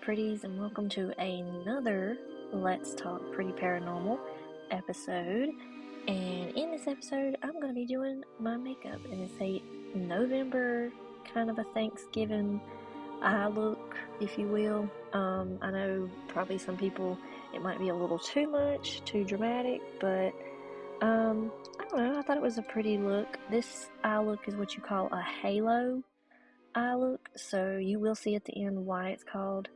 pretties, and welcome to another Let's Talk Pretty Paranormal episode. And in this episode, I'm going to be doing my makeup, and it's a November kind of a Thanksgiving eye look, if you will. I know probably some people it might be a little too much, too dramatic, but I don't know. I thought it was a pretty look. This eye look is what you call a halo eye look, so you will see at the end why it's called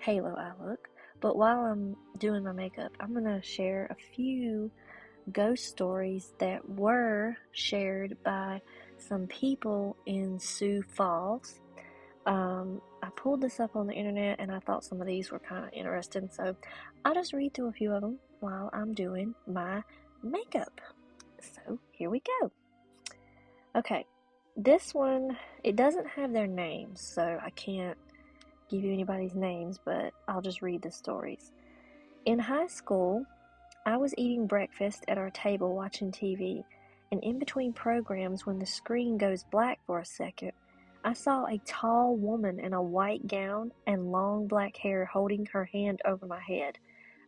halo eye look. But while I'm doing my makeup, I'm going to share a few ghost stories that were shared by some people in Sioux Falls. I pulled this up on the internet and I thought some of these were kind of interesting, so I'll just read through a few of them while I'm doing my makeup. So here we go. Okay, this one, it doesn't have their names, so I can't give you anybody's names, but I'll just read the stories. In high school, I was eating breakfast at our table watching TV, and in between programs, when the screen goes black for a second, I saw a tall woman in a white gown and long black hair holding her hand over my head.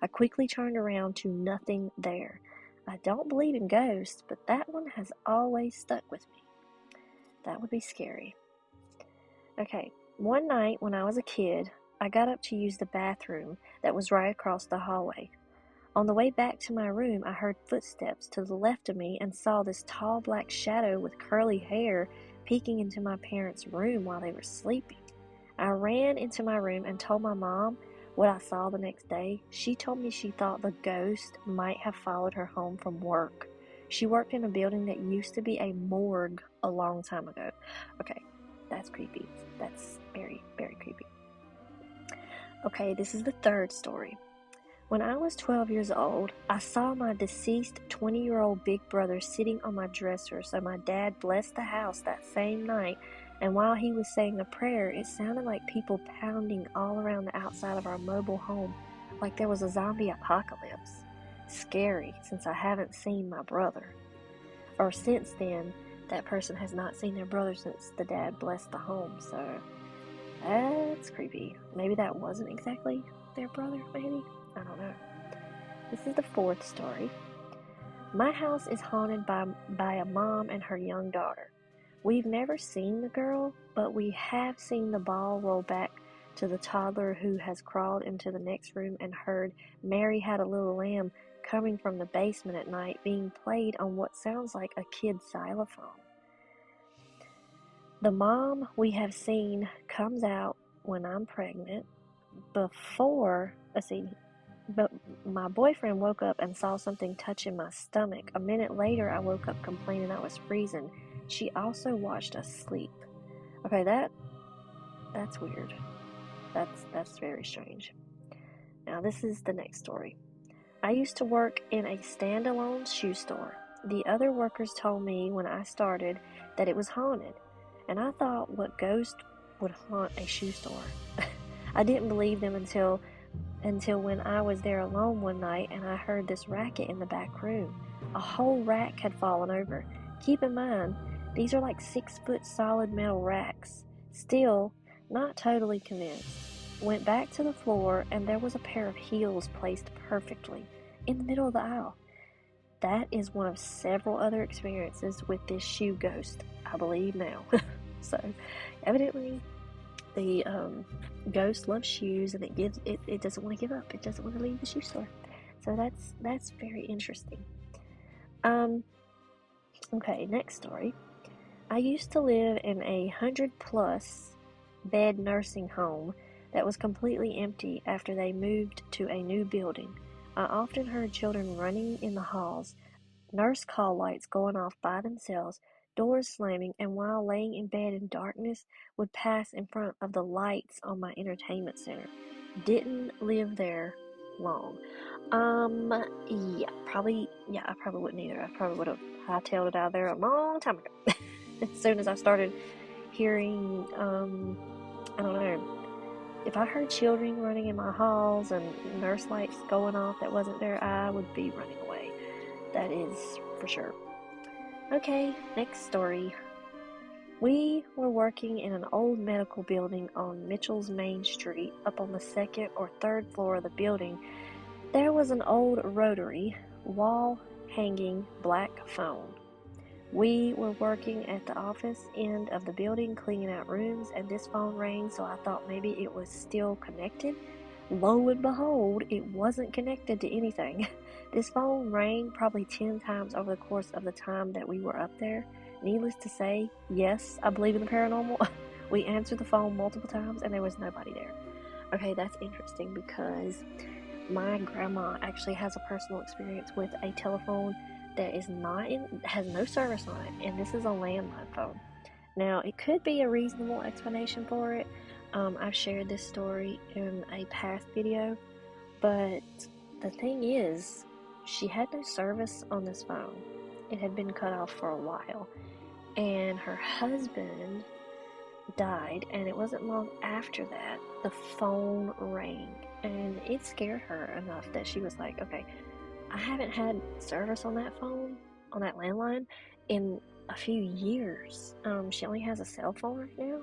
I quickly turned around to nothing there. I don't believe in ghosts, but that one has always stuck with me. That would be scary. Okay, one night when I was a kid, I got up to use the bathroom that was right across the hallway. On the way back to my room, I heard footsteps to the left of me and saw this tall black shadow with curly hair peeking into my parents' room while they were sleeping. I ran into my room and told my mom what I saw the next day. She told me she thought the ghost might have followed her home from work. She worked in a building that used to be a morgue a long time ago. Okay, that's creepy. That's very, very creepy. Okay, this is the third story. When I was 12 years old, I saw my deceased 20-year-old big brother sitting on my dresser, so my dad blessed the house that same night, and while he was saying a prayer, it sounded like people pounding all around the outside of our mobile home, like there was a zombie apocalypse. Scary, since I haven't seen my brother. Or since then, that person has not seen their brother since the dad blessed the home, so that's creepy. Maybe that wasn't exactly their brother, maybe? I don't know. This is the fourth story. My house is haunted by a mom and her young daughter. We've never seen the girl, but we have seen the ball roll back to the toddler who has crawled into the next room and heard Mary Had a Little Lamb coming from the basement at night being played on what sounds like a kid's xylophone. The mom we have seen comes out when I'm pregnant. But my boyfriend woke up and saw something touching my stomach. A minute later, I woke up complaining I was freezing. She also watched us sleep. Okay, that's weird. That's very strange. Now, this is the next story. I used to work in a standalone shoe store. The other workers told me when I started that it was haunted, and I thought, what ghost would haunt a shoe store? I didn't believe them until when I was there alone one night and I heard this racket in the back room. A whole rack had fallen over. Keep in mind, these are like 6-foot solid metal racks. Still, not totally convinced. Went back to the floor and there was a pair of heels placed perfectly in the middle of the aisle. That is one of several other experiences with this shoe ghost, I believe now. So, evidently, the ghost loves shoes, and it doesn't want to give up. It doesn't want to leave the shoe store. So that's very interesting. Okay, next story. I used to live in a 100+ bed nursing home that was completely empty after they moved to a new building. I often heard children running in the halls, nurse call lights going off by themselves, doors slamming, and while laying in bed in darkness, would pass in front of the lights on my entertainment center. Didn't live there long. I probably wouldn't either. I probably would have hightailed it out of there a long time ago. As soon as I started hearing, I don't know, if I heard children running in my halls and nurse lights going off that wasn't there, I would be running away. That is for sure. Okay, next story. We were working in an old medical building on Mitchell's Main Street. Up on the second or third floor of the building, there was an old rotary, wall-hanging black phone. We were working at the office end of the building, cleaning out rooms, and this phone rang, so I thought maybe it was still connected. Lo and behold, it wasn't connected to anything. This phone rang probably 10 times over the course of the time that we were up there. Needless to say, yes, I believe in the paranormal. We answered the phone multiple times and there was nobody there. Okay, that's interesting because my grandma actually has a personal experience with a telephone that has no service on it, and this is a landline phone. Now, it could be a reasonable explanation for it. I've shared this story in a past video, but the thing is, she had no service on this phone. It had been cut off for a while, and her husband died, and it wasn't long after that the phone rang, and it scared her enough that she was like, okay, I haven't had service on that phone, on that landline, in a few years. She only has a cell phone right now.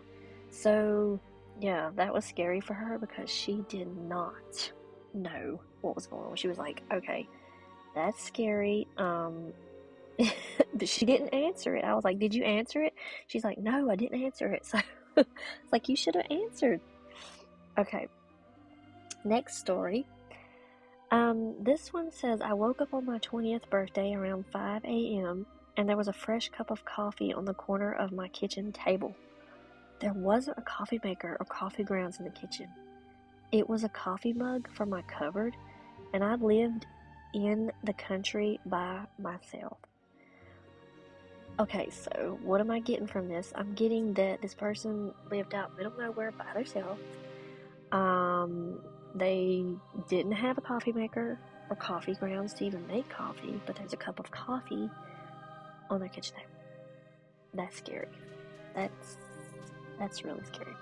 So, yeah, that was scary for her because she did not know what was going on. She was like, okay, that's scary. But she didn't answer it. I was like, did you answer it? She's like, no, I didn't answer it. So, it's like, you should have answered. Okay, next story. This one says, I woke up on my 20th birthday around 5 a.m. and there was a fresh cup of coffee on the corner of my kitchen table. There wasn't a coffee maker or coffee grounds in the kitchen. It was a coffee mug for my cupboard, and I lived in the country by myself. Okay, so what am I getting from this? I'm getting that this person lived out middle of nowhere by themselves. They didn't have a coffee maker or coffee grounds to even make coffee, but there's a cup of coffee on their kitchen table. That's scary. That's really scary.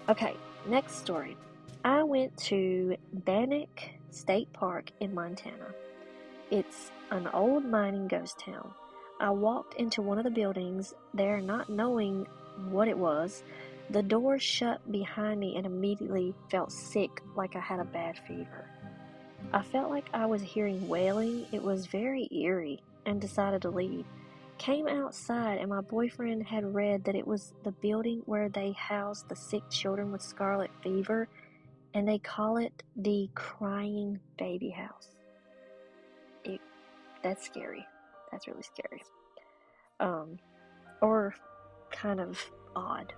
Okay, next story. I went to Bannock State Park in Montana. It's an old mining ghost town. I walked into one of the buildings there not knowing what it was. The door shut behind me and immediately felt sick, like I had a bad fever. I felt like I was hearing wailing. It was very eerie, and decided to leave. Came outside and my boyfriend had read that it was the building where they house the sick children with scarlet fever, and they call it the crying baby house. That's scary. That's really scary. Or kind of odd.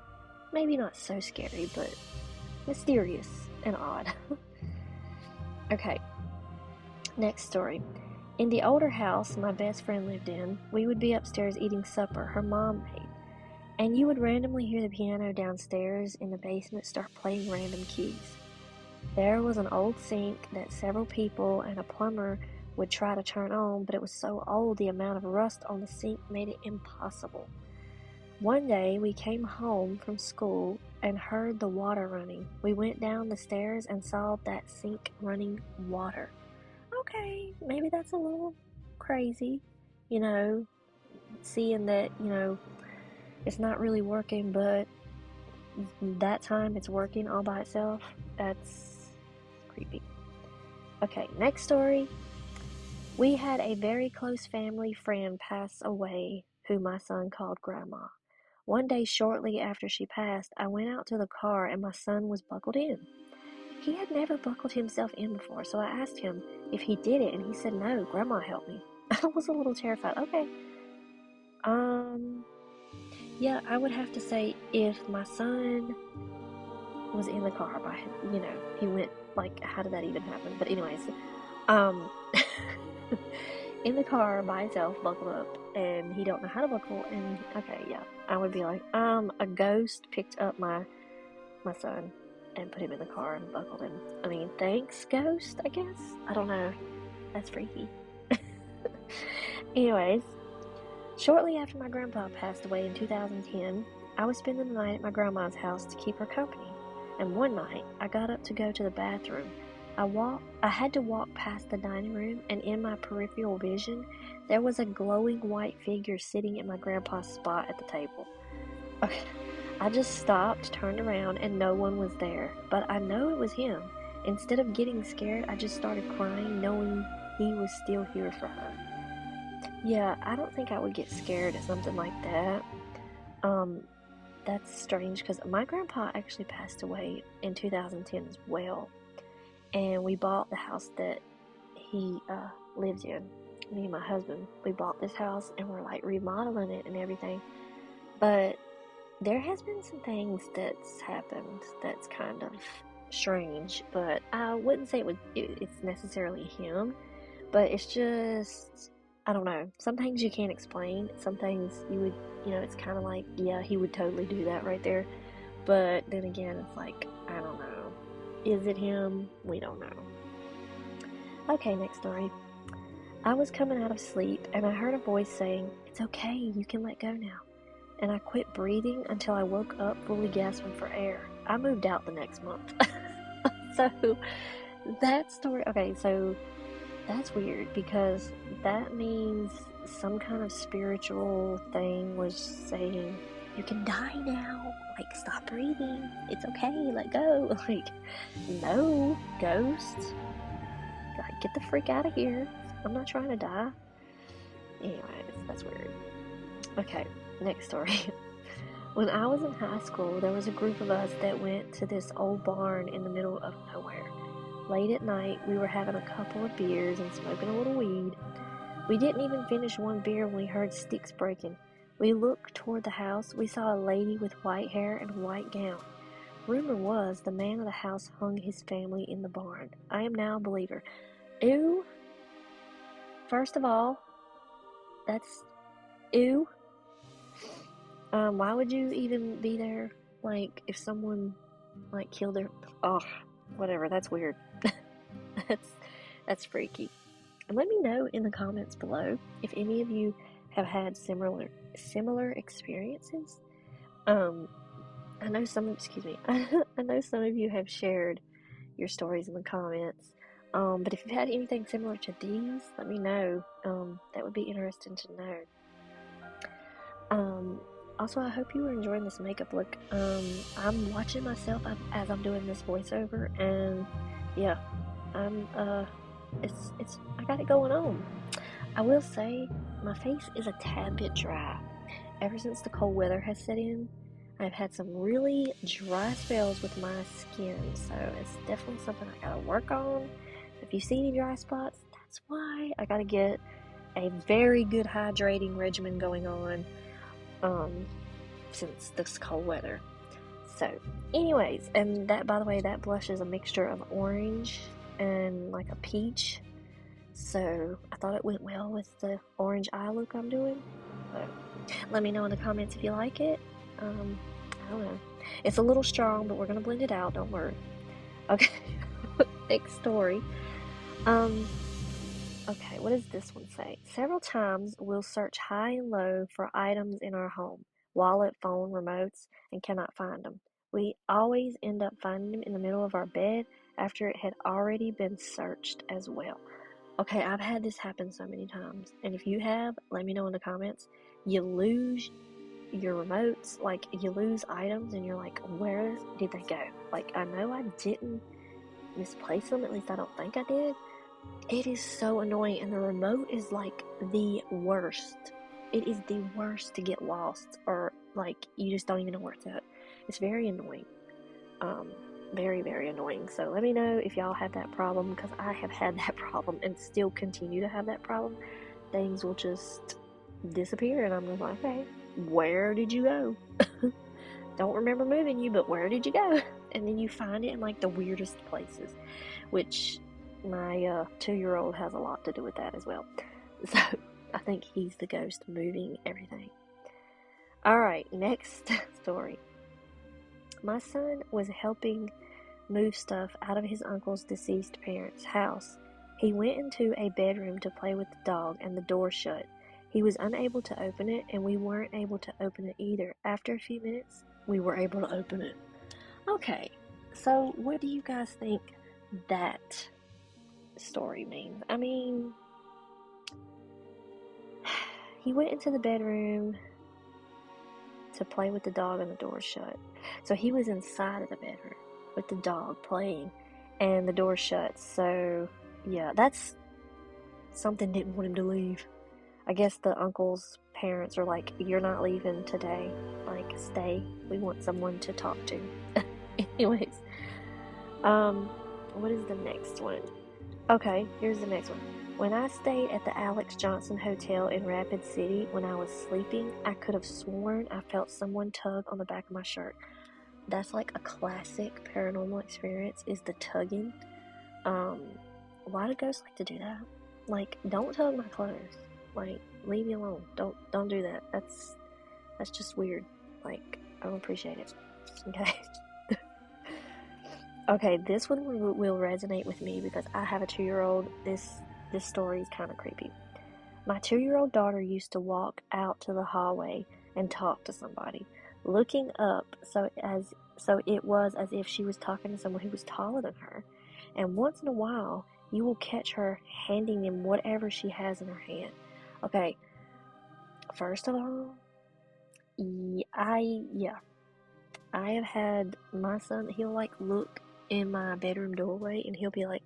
Maybe not so scary, but mysterious and odd. Okay, next story. In the older house my best friend lived in, we would be upstairs eating supper her mom made, and you would randomly hear the piano downstairs in the basement start playing random keys. There was an old sink that several people and a plumber would try to turn on, but it was so old the amount of rust on the sink made it impossible. One day we came home from school and heard the water running. We went down the stairs and saw that sink running water. Okay, maybe that's a little crazy, seeing that, it's not really working, but that time it's working all by itself. That's creepy. Okay, next story. We had a very close family friend pass away who my son called Grandma. One day shortly after she passed, I went out to the car and my son was buckled in. He had never buckled himself in before, so I asked him if he did it, and he said, no, Grandma helped me. I was a little terrified. Okay. Yeah, I would have to say if my son was in the car by him, he went, like, how did that even happen? But anyways, in the car by himself, buckled up, and he don't know how to buckle, and okay, yeah, I would be like, a ghost picked up my son and put him in the car and buckled him. I mean, thanks, ghost, I guess? I don't know. That's freaky. Anyways, shortly after my grandpa passed away in 2010, I was spending the night at my grandma's house to keep her company, and one night, I got up to go to the bathroom. I had to walk past the dining room, and in my peripheral vision, there was a glowing white figure sitting at my grandpa's spot at the table. Okay, I just stopped, turned around, and no one was there. But I know it was him. Instead of getting scared, I just started crying, knowing he was still here for her. Yeah, I don't think I would get scared at something like that. Um, that's strange because my grandpa actually passed away in 2010 as well. And we bought the house that he lives in. Me and my husband, we bought this house and we're like remodeling it and everything. But there has been some things that's happened that's kind of strange, but I wouldn't say it's necessarily him, but it's just, I don't know. Some things you can't explain. Some things you would, it's kind of like, yeah, he would totally do that right there. But then again, it's like, I don't know. Is it him? We don't know. Okay, next story. I was coming out of sleep and I heard a voice saying, "It's okay, you can let go now." And I quit breathing until I woke up fully gasping for air. I moved out the next month. So that story, okay, so that's weird because that means some kind of spiritual thing was saying, "You can die now. Like, stop breathing. It's okay. Let go." Like, no, ghost. Like, get the freak out of here. I'm not trying to die. Anyways, that's weird. Okay, next story. When I was in high school, there was a group of us that went to this old barn in the middle of nowhere. Late at night, we were having a couple of beers and smoking a little weed. We didn't even finish one beer when we heard sticks breaking. We looked toward the house. We saw a lady with white hair and a white gown. Rumor was the man of the house hung his family in the barn. I am now a believer. Ew. First of all, that's ew. Why would you even be there? Like, if someone like killed their, oh, whatever. That's weird. that's that's freaky. And let me know in the comments below if any of you have had similar experiences. Um, I know some. Excuse me. I know some of you have shared your stories in the comments. But if you've had anything similar to these, let me know. That would be interesting to know. Um, Also, I hope you are enjoying this makeup look. I'm watching myself as I'm doing this voiceover, and yeah, I'm it's I got it going on. I will say my face is a tad bit dry. Ever since the cold weather has set in, I've had some really dry spells with my skin, so it's definitely something I gotta work on. If you see any dry spots, that's why I gotta get a very good hydrating regimen going on. Um, since this cold weather. So, anyways, and that, by the way, that blush is a mixture of orange and like a peach. So I thought it went well with the orange eye look I'm doing. So let me know in the comments if you like it. I don't know. It's a little strong, but we're gonna blend it out. Don't worry. Okay. Next story. Um. Okay, what does this one say? Several times we'll search high and low for items in our home, wallet, phone, remotes, and cannot find them. We always end up finding them in the middle of our bed after it had already been searched as well. Okay, I've had this happen so many times, and if you have, let me know in the comments. You lose your remotes, like you lose items, and you're like, where did they go? Like, I know I didn't misplace them, at least I don't think I did. It is so annoying, and the remote is like the worst. It is the worst to get lost, or like you just don't even know where it's at. It's very annoying. Um, Very, very annoying. So let me know if y'all have that problem, because I have had that problem and still continue to have that problem. Things will just disappear, and I'm just like, okay, where did you go? Don't remember moving you, but where did you go? And then you find it in like the weirdest places, which my 2-year-old has a lot to do with that as well. So I think he's the ghost moving everything. All right, next story. My son was helping move stuff out of his uncle's deceased parents' house. He went into a bedroom to play with the dog, and the door shut. He was unable to open it, and we weren't able to open it either. After a few minutes, we were able to open it. Okay, so what do you guys think that story means? I mean, he went into the bedroom to play with the dog and the door shut. So he was inside of the bedroom with the dog playing and the door shut. So yeah, that's something didn't want him to leave. I guess the uncle's parents are like, you're not leaving today. Like, stay. We want someone to talk to. Anyways, what is the next one? Okay, here's the next one. When I stayed at the Alex Johnson Hotel in Rapid City when I was sleeping, I could have sworn I felt someone tug on the back of my shirt. That's like a classic paranormal experience, is the tugging. Why do ghosts like to do that? Like, don't tug my clothes. Like, leave me alone. Don't do that. That's just weird. Like, I don't appreciate it. Okay. Okay, this one will resonate with me because I have a 2-year-old. This story is kind of creepy. My 2-year-old daughter used to walk out to the hallway and talk to somebody, looking up so it was as if she was talking to someone who was taller than her. And once in a while, you will catch her handing them whatever she has in her hand. Okay, first of all, I have had my son, he'll like look in my bedroom doorway and he'll be like,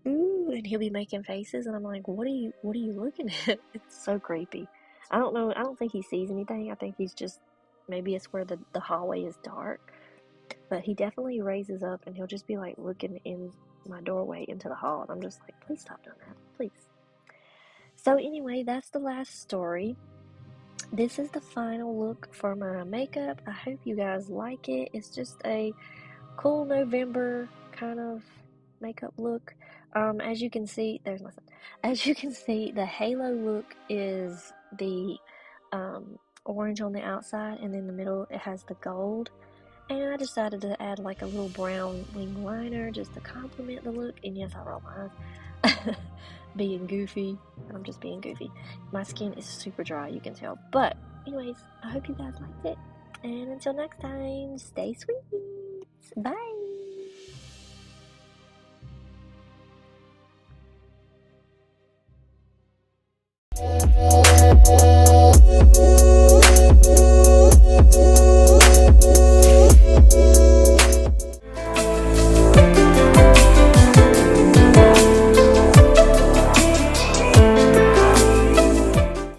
ooh, and he'll be making faces and I'm like, what are you looking at? It's so creepy. I don't know, I don't think he sees anything. I think he's just, maybe it's where the hallway is dark. But he definitely raises up and he'll just be like looking in my doorway into the hall and I'm just like, please stop doing that, please. So anyway, that's the last story. This is the final look for my makeup. I hope you guys like it. It's just a cool November kind of makeup look. As you can see, there's my son. As you can see, the halo look is the orange on the outside, and in the middle it has the gold. And I decided to add like a little brown wing liner just to complement the look. And yes, I roll my eyes. Being goofy. I'm just being goofy. My skin is super dry, you can tell. But anyways, I hope you guys liked it. And until next time, stay sweet. Bye.